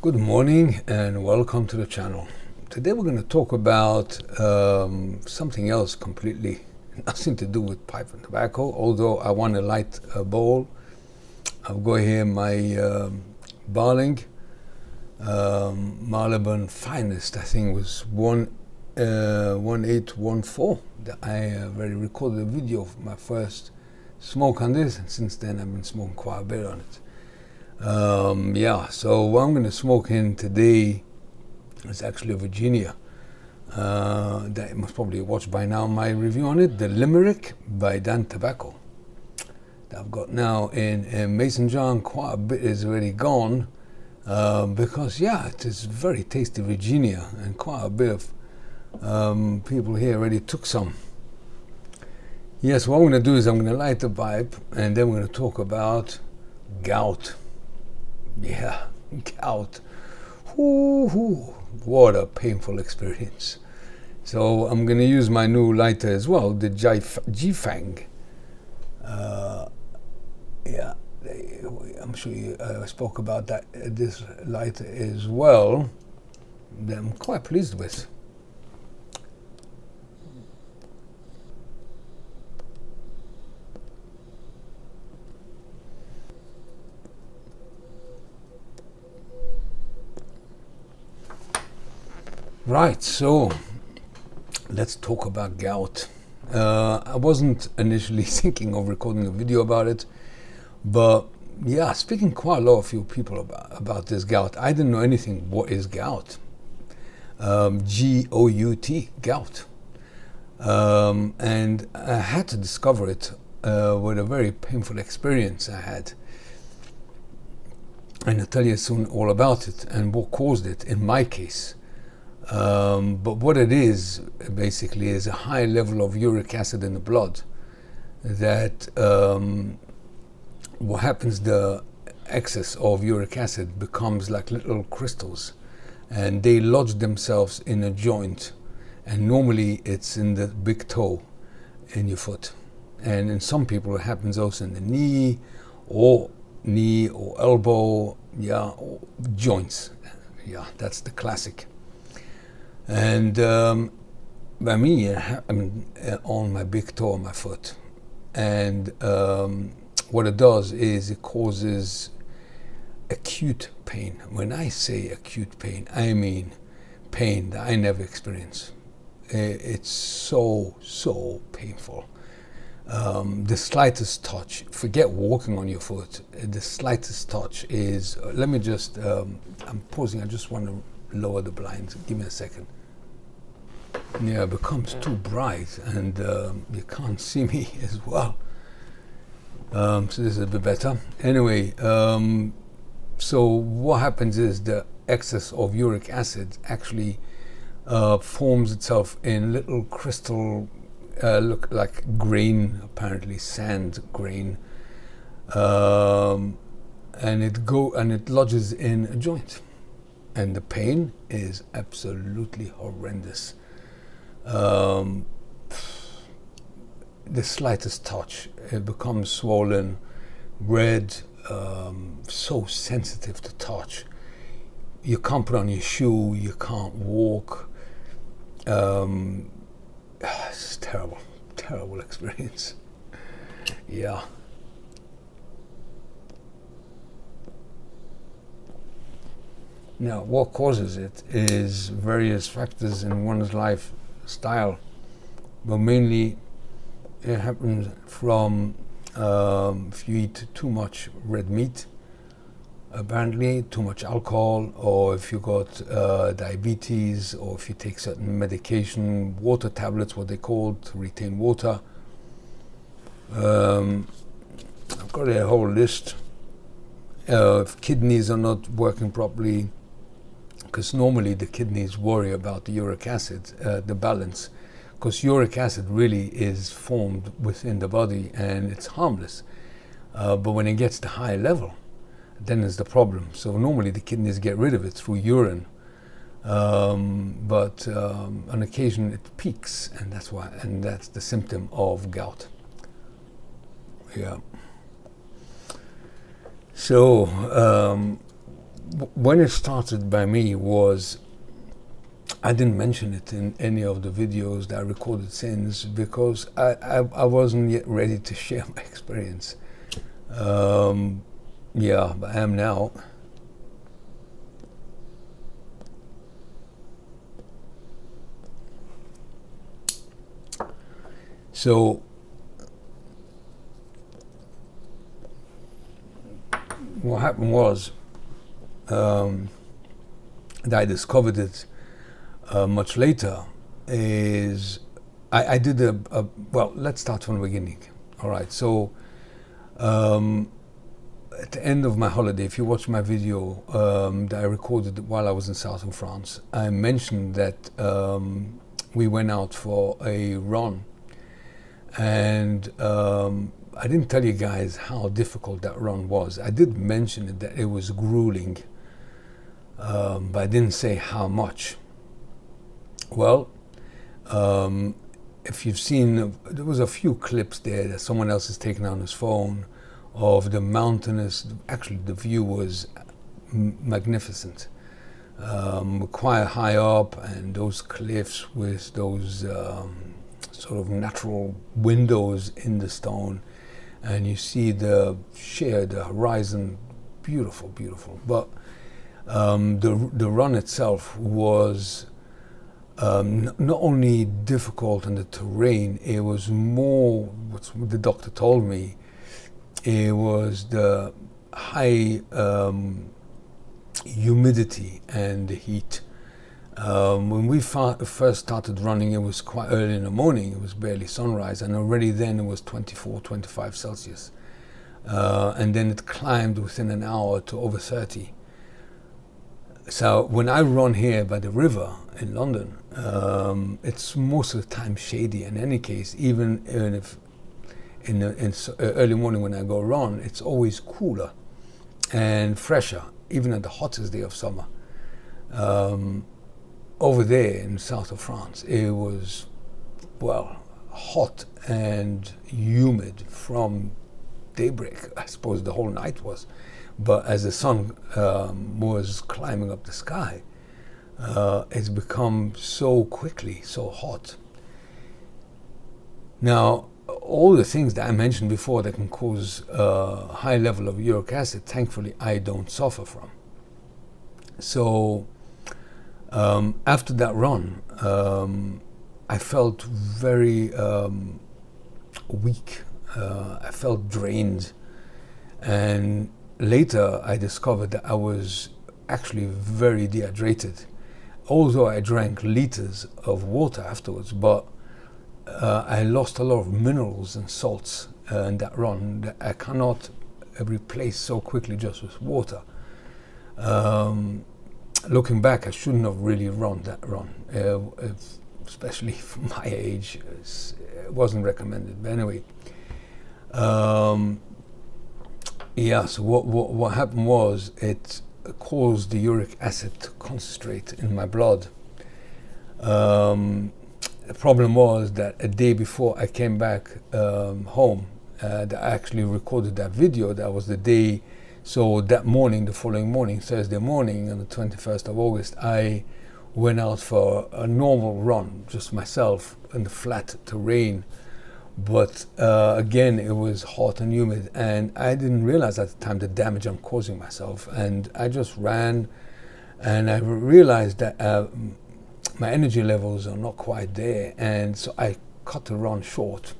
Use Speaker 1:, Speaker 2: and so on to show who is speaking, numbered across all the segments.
Speaker 1: Good morning and welcome to the channel. Today we're going to talk about something else completely, nothing to do with pipe and tobacco, although I want to light a bowl. I've got here my Barling Marylebone Finest. I think it was 1814 that I already recorded a video of my first smoke on this, and since then I've been smoking quite a bit on it. So what I'm going to smoke in today is actually a Virginia that you must probably watch by now my review on it, the Limerick by Dan Tobacco, that I've got now in Mason jar. Quite a bit is already gone because it is very tasty Virginia, and quite a bit of people here already took some. Yes, what I'm going to do is I'm going to light the pipe and then we're going to talk about gout. Yeah, gout. What a painful experience. So I'm going to use my new lighter as well, the G-Fang. I'm sure you spoke about that. This lighter as well, that I'm quite pleased with. Right, so let's talk about gout. I wasn't initially thinking of recording a video about it, but speaking quite a lot of few people about this gout. I didn't know anything. What is gout? G-O-U-T, gout. And I had to discover it with a very painful experience I had. And I'll tell you soon all about it and what caused it in my case. But what it is basically is a high level of uric acid in the blood. That what happens, the excess of uric acid becomes like little crystals, and they lodge themselves in a joint, and normally it's in the big toe in your foot, and in some people it happens also in the knee or elbow, or joints. That's the classic. And by me, on my big toe on my foot. And what it does is it causes acute pain. When I say acute pain, I mean pain that I never experienced. It's so painful. The slightest touch, forget walking on your foot, the slightest touch is, let me just, I'm pausing, I just want to lower the blinds. Give me a second. It becomes too bright and you can't see me as well. So this is a bit better. Anyway, so what happens is the excess of uric acid actually forms itself in little crystal, look like grain, apparently sand grain, and it lodges in a joint. And the pain is absolutely horrendous. The slightest touch, it becomes swollen, red, so sensitive to touch. You can't put on your shoe, you can't walk. It's terrible experience. Yeah. Now, what causes it is various factors in one's lifestyle, but mainly it happens from if you eat too much red meat, apparently too much alcohol, or if you got diabetes, or if you take certain medication, water tablets, what they call, to retain water. I've got a whole list. If kidneys are not working properly, because normally the kidneys worry about the uric acid, the balance, because uric acid really is formed within the body and it's harmless. But when it gets to high level, then is the problem. So normally the kidneys get rid of it through urine, but on occasion it peaks, and that's the symptom of gout. So when it started by me was, I didn't mention it in any of the videos that I recorded since, because I wasn't yet ready to share my experience. Yeah, but I am now. So what happened was that I discovered it much later. Is I did well, let's start from the beginning. All right, so at the end of my holiday, if you watch my video that I recorded while I was in southern France, I mentioned that we went out for a run, and I didn't tell you guys how difficult that run was. I did mention it, that it was grueling, but I didn't say how much. Well, if you've seen, there was a few clips there that someone else has taken on his phone of the mountainous, actually the view was magnificent. Quite high up, and those cliffs with those sort of natural windows in the stone, and you see the horizon, beautiful, beautiful. But the run itself was not only difficult in the terrain, it was more, what the doctor told me, it was the high humidity and the heat. When we first started running, it was quite early in the morning, it was barely sunrise, and already then it was 24, 25 Celsius. And then it climbed within an hour to over 30. So when I run here by the river in London, it's most of the time shady. In any case, even if in early morning when I go run, it's always cooler and fresher, even at the hottest day of summer. Over there in south of France, it was, well, hot and humid from daybreak. I suppose the whole night was. But as the sun was climbing up the sky, it's become so quickly so hot. Now, all the things that I mentioned before that can cause a high level of uric acid, thankfully I don't suffer from. So after that run, I felt very weak. I felt drained, and later I discovered that I was actually very dehydrated, although I drank liters of water afterwards. But I lost a lot of minerals and salts in that run that I cannot replace so quickly just with water. Looking back, I shouldn't have really run that run, especially for my age. It wasn't recommended. But anyway, yeah, so what happened was it caused the uric acid to concentrate in my blood. The problem was that a day before I came back home, that I actually recorded that video. That was the day. So that morning, the following morning, Thursday morning, on the 21st of August, I went out for a normal run, just myself, in the flat terrain. But again, it was hot and humid, and I didn't realize at the time the damage I'm causing myself. And I just ran, and I realized that my energy levels are not quite there, and so I cut the run short.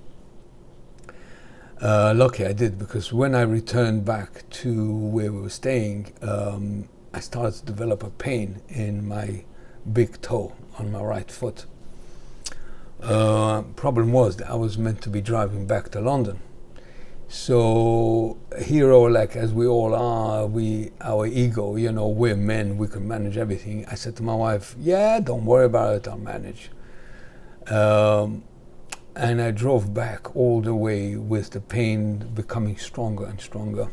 Speaker 1: Lucky I did, because when I returned back to where we were staying, I started to develop a pain in my big toe on my right foot. Problem was that I was meant to be driving back to London. So hero, like as we all are, our ego, you know, we're men, we can manage everything. I said to my wife, yeah, don't worry about it, I'll manage. And I drove back all the way with the pain becoming stronger and stronger.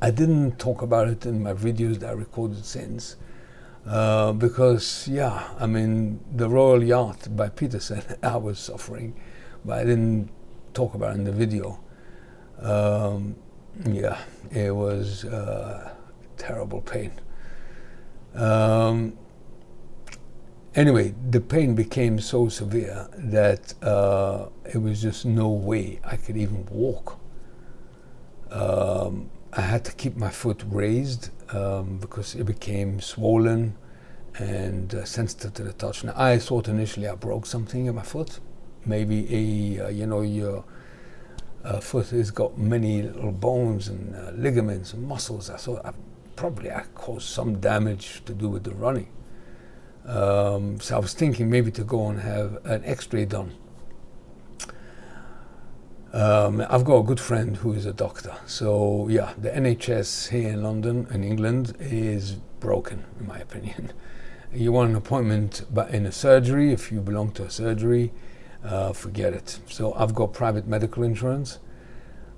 Speaker 1: I didn't talk about it in my videos that I recorded since, because, yeah, I mean, the Royal Yacht by Peterson, I was suffering, but I didn't talk about it in the video. Yeah, it was terrible pain. Anyway, the pain became so severe that it was just no way I could even walk. I had to keep my foot raised because it became swollen and sensitive to the touch. Now, I thought initially I broke something in my foot. Maybe your foot has got many little bones and ligaments and muscles. I thought I caused some damage to do with the running. So I was thinking maybe to go and have an x-ray done. I've got a good friend who is a doctor. So yeah, the NHS here in London, in England, is broken, in my opinion. You want an appointment in a surgery, if you belong to a surgery, forget it. So I've got private medical insurance.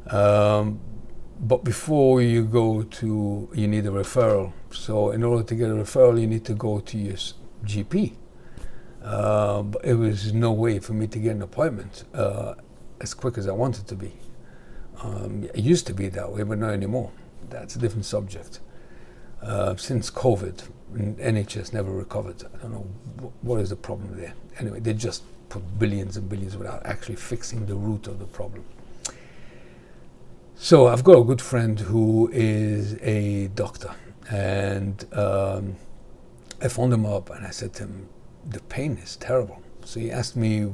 Speaker 1: But before you go you need a referral. So in order to get a referral, you need to go to your GP. But it was no way for me to get an appointment as quick as I wanted to be. It used to be that way, but not anymore. That's a different subject. Since COVID, NHS never recovered. I don't know what is the problem there. Anyway, they just put billions and billions without actually fixing the root of the problem. So I've got a good friend who is a doctor, and I phoned him up and I said to him, the pain is terrible. So he asked me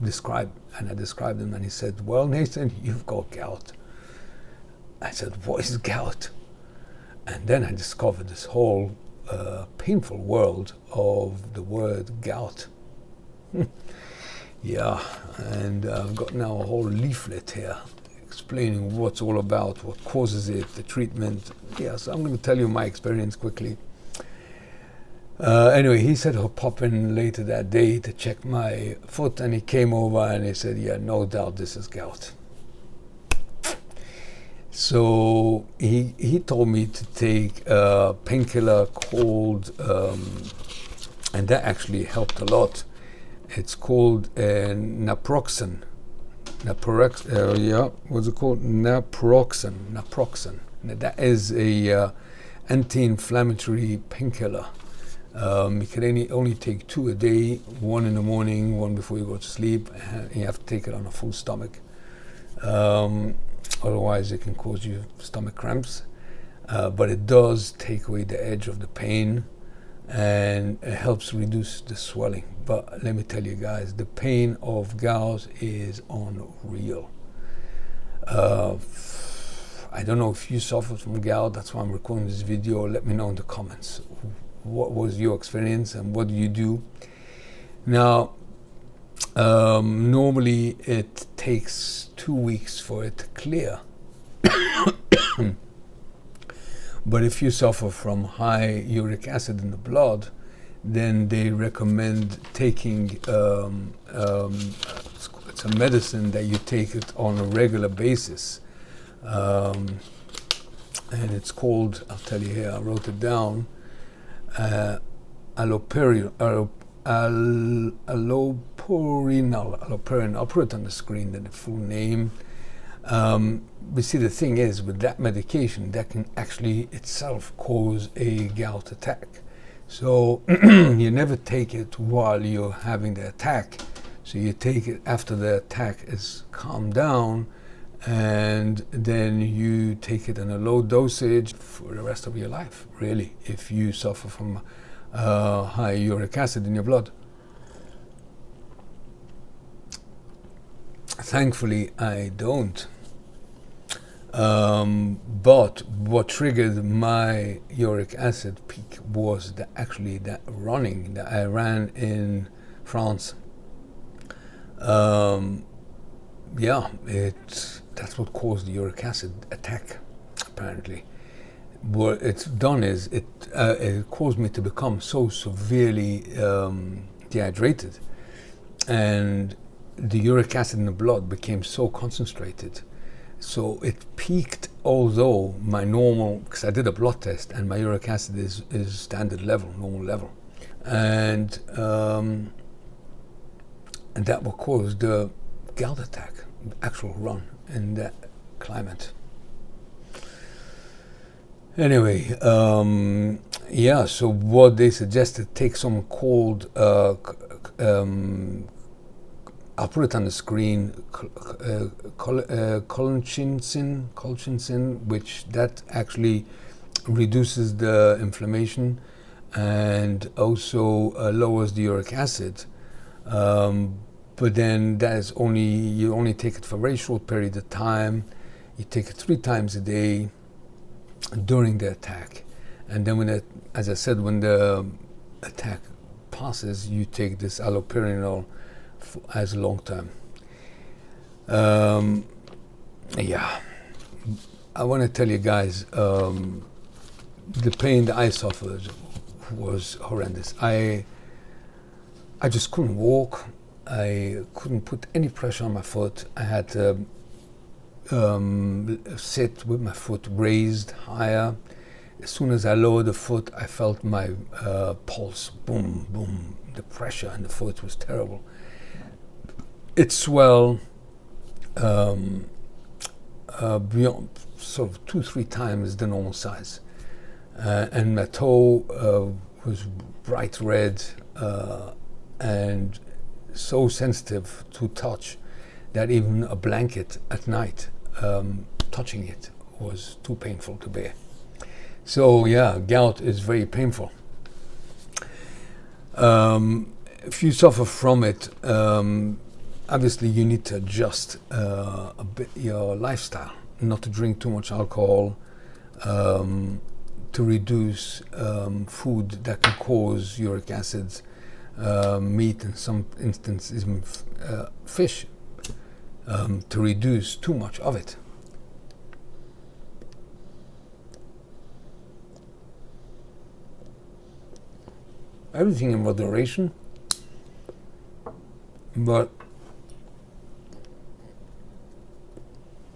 Speaker 1: describe, and I described him, and he said, well, Nathan, you've got gout. I said, what is gout? And then I discovered this whole painful world of the word gout. Yeah, and I've got now a whole leaflet here explaining what's all about, what causes it, the treatment. Yeah, so I'm going to tell you my experience quickly. Anyway, he said he'll pop in later that day to check my foot, and he came over and he said, yeah, no doubt this is gout. So he told me to take a painkiller called, and that actually helped a lot. It's called Naproxen. What's it called? Naproxen. That is a anti-inflammatory painkiller. You can only take 2 a day, 1 in the morning, 1 before you go to sleep, and you have to take it on a full stomach. Otherwise it can cause you stomach cramps, but it does take away the edge of the pain, and it helps reduce the swelling. But let me tell you guys, the pain of gout is unreal. I don't know if you suffer from gout. That's why I'm recording this video. Let me know in the comments, what was your experience and what do you do? Now, normally it takes 2 weeks for it to clear. But if you suffer from high uric acid in the blood, then they recommend taking it's a medicine that you take it on a regular basis, and it's called, I'll tell you here, I wrote it down, Allopurinol. I'll put it on the screen, then the full name. But see, the thing is, with that medication, that can actually itself cause a gout attack. So you never take it while you're having the attack. So you take it after the attack is calmed down, and then you take it in a low dosage for the rest of your life, really, if you suffer from high uric acid in your blood. Thankfully, I don't. But what triggered my uric acid peak was that running that I ran in France. That's what caused the uric acid attack, apparently. What it's done is it caused me to become so severely dehydrated, and the uric acid in the blood became so concentrated. So it peaked, although my normal, because I did a blood test and my uric acid is standard level, normal level. And that will cause the gout attack, actual run in that climate. Anyway, Yeah, so what they suggested, take some called, I'll put it on the screen, colchicine, which that actually reduces the inflammation and also lowers the uric acid. But then that is you only take it for a very short period of time. You take it 3 times a day during the attack. And then as I said, when the attack passes, you take this allopurinol as long term. Yeah, I want to tell you guys, the pain that I suffered was horrendous. I just couldn't walk. I couldn't put any pressure on my foot. I had to sit with my foot raised higher. As soon as I lowered the foot, I felt my pulse, boom, boom. The pressure in the foot was terrible. It swelled beyond sort of 2-3 times the normal size. And my toe was bright red and so sensitive to touch that even a blanket at night, touching it was too painful to bear. So yeah, gout is very painful. If you suffer from it, obviously you need to adjust a bit your lifestyle, not to drink too much alcohol, to reduce food that can cause uric acids, meat, in some instances even fish, to reduce too much of it. Everything in moderation, but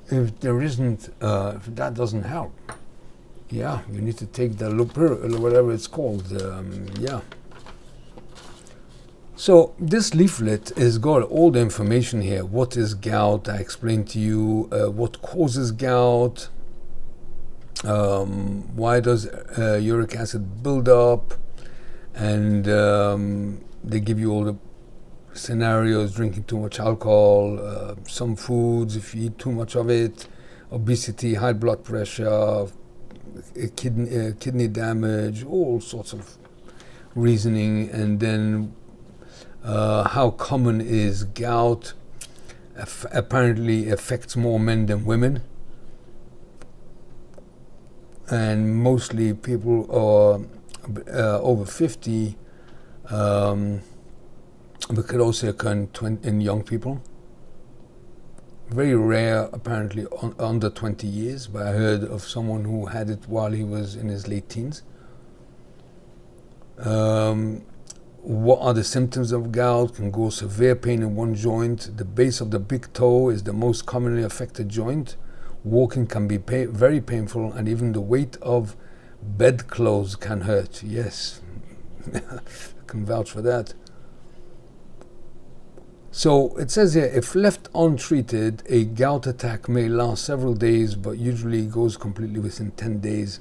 Speaker 1: if there isn't, if that doesn't help, yeah, you need to take the Allopurinol or whatever it's called. Yeah. So this leaflet has got all the information here. What is gout? I explained to you what causes gout. Why does uric acid build up? And they give you all the scenarios: drinking too much alcohol, some foods if you eat too much of it, obesity, high blood pressure, kidney damage, all sorts of reasoning. And then how common is gout? Apparently affects more men than women, and mostly people are over 50, but could also occur in young people. Very rare, apparently, under 20 years, but I heard of someone who had it while he was in his late teens. What are the symptoms of gout? Can cause severe pain in one joint. The base of the big toe is the most commonly affected joint. Walking can be very painful, and even the weight of bedclothes can hurt. Yes, I can vouch for that. So it says here, if left untreated, a gout attack may last several days, but usually goes completely within 10 days.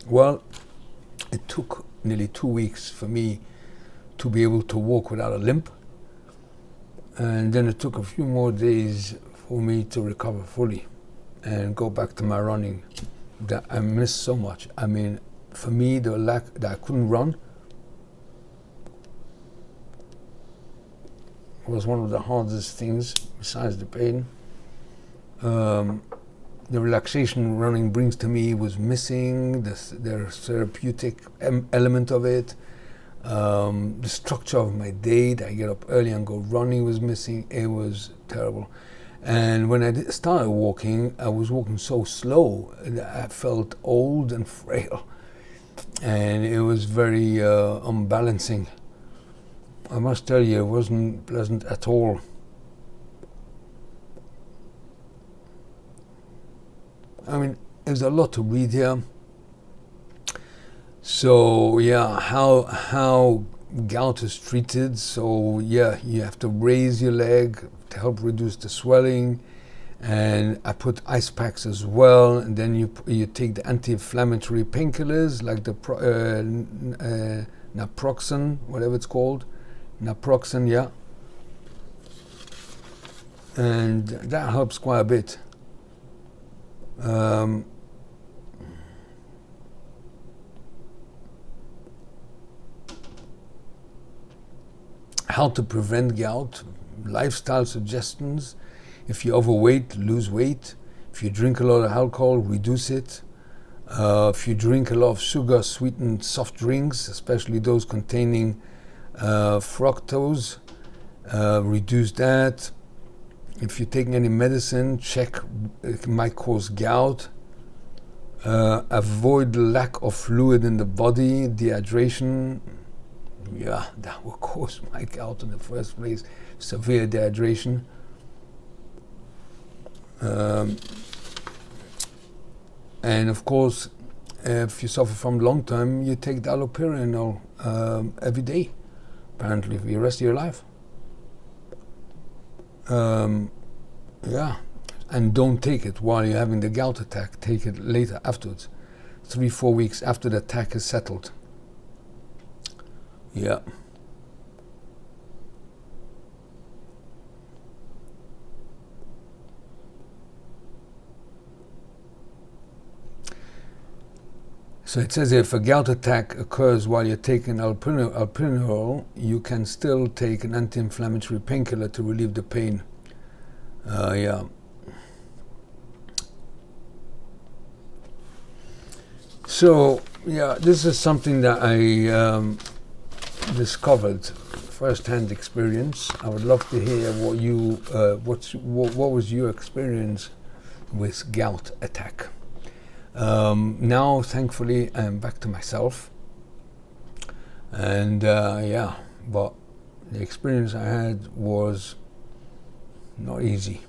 Speaker 1: Well, it took nearly 2 weeks for me to be able to walk without a limp. And then it took a few more days for me to recover fully and go back to my running that I missed so much. I mean, for me, the lack that I couldn't run was one of the hardest things besides the pain. The relaxation running brings to me was missing, the therapeutic element of it. The structure of my day, that I get up early and go running, was missing. It was terrible. And when I started walking, I was walking so slow that I felt old and frail. And it was very unbalancing. I must tell you, it wasn't pleasant at all. I mean, there's a lot to read here. So yeah, how gout is treated. So yeah, you have to raise your leg to help reduce the swelling. And I put ice packs as well, and then you take the anti-inflammatory painkillers like the Naproxen, whatever it's called, Naproxen, yeah, and that helps quite a bit. How to prevent gout, lifestyle suggestions. If you're overweight, lose weight. If you drink a lot of alcohol, reduce it. If you drink a lot of sugar sweetened soft drinks, especially those containing fructose, reduce that. If you're taking any medicine, check, it might cause gout. Avoid the lack of fluid in the body, dehydration. Yeah, that will cause my gout in the first place, severe dehydration. And of course, if you suffer from long term, you take the Allopurinol every day, apparently, for the rest of your life. Yeah, and don't take it while you're having the gout attack. Take it later, afterwards, 3-4 weeks after the attack is settled. Yeah. So it says if a gout attack occurs while you're taking allopurinol, you can still take an anti-inflammatory painkiller to relieve the pain. Yeah. So yeah, this is something that I discovered, first-hand experience. I would love to hear what you, what was your experience with gout attack. Now, thankfully, I'm back to myself, and yeah, but the experience I had was not easy.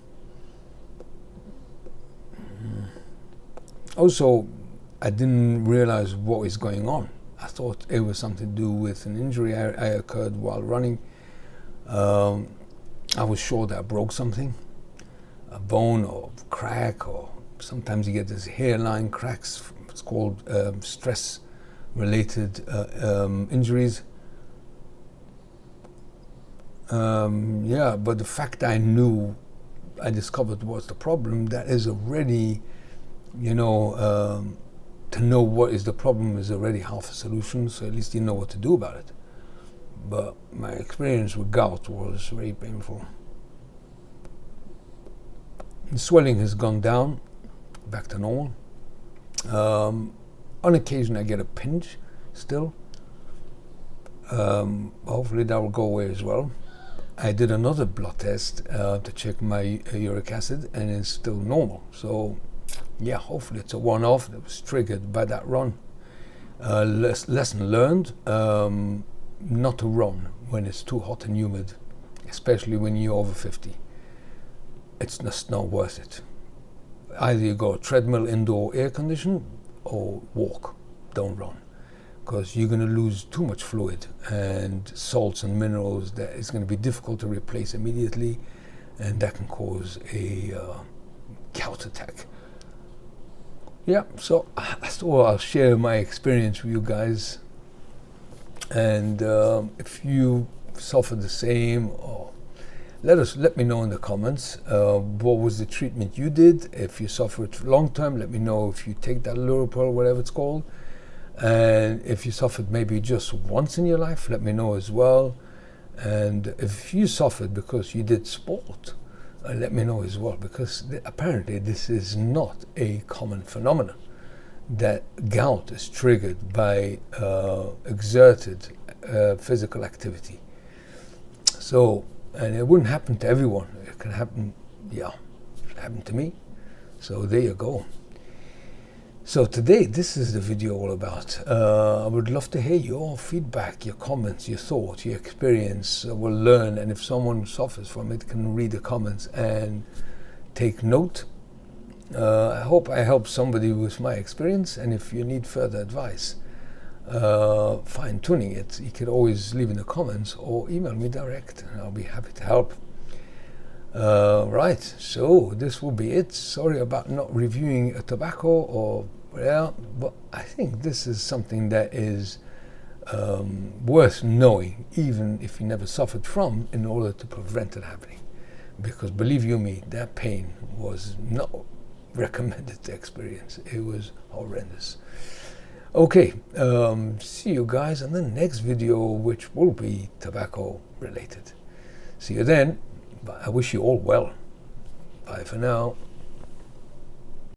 Speaker 1: Also, I didn't realize what is going on. I thought it was something to do with an injury I occurred while running. I was sure that I broke something, a bone or crack, or sometimes you get this hairline cracks. It's called stress-related injuries. Yeah, but the fact I discovered what's the problem, that is already, you know, to know what is the problem is already half a solution, so at least you know what to do about it. But my experience with gout was very painful. The swelling has gone down, back to normal. On occasion I get a pinch still. Hopefully that will go away as well. I did another blood test to check my uric acid, and it's still normal. So yeah, hopefully it's a one-off that was triggered by that run. Lesson learned, not to run when it's too hot and humid, especially when you're over 50. It's just not worth it. Either you go treadmill, indoor air condition, or walk. Don't run, because you're going to lose too much fluid and salts and minerals that it's going to be difficult to replace immediately, and that can cause a gout attack. Yeah, so I thought I'll share my experience with you guys, and if you suffer the same, or let me know in the comments what was the treatment you did. If you suffered long term, let me know if you take that Allopurinol, whatever it's called. And if you suffered maybe just once in your life, let me know as well. And if you suffered because you did sport, let me know as well, because apparently this is not a common phenomenon, that gout is triggered by exerted physical activity. So, and it wouldn't happen to everyone. It can happen, yeah, it happened to me. So there you go. So today, this is the video all about. I would love to hear your feedback, your comments, your thoughts, your experience. We'll learn, and if someone suffers from it, can read the comments and take note. I hope I helped somebody with my experience, and if you need further advice, fine-tuning it, you can always leave in the comments or email me direct, and I'll be happy to help. Right, so this will be it. Sorry about not reviewing a tobacco, or but I think this is something that is worth knowing, even if you never suffered from, in order to prevent it happening. Because believe you me, that pain was not recommended to experience. It was horrendous. Okay, see you guys in the next video, which will be tobacco related. See you then. I wish you all well. Bye for now.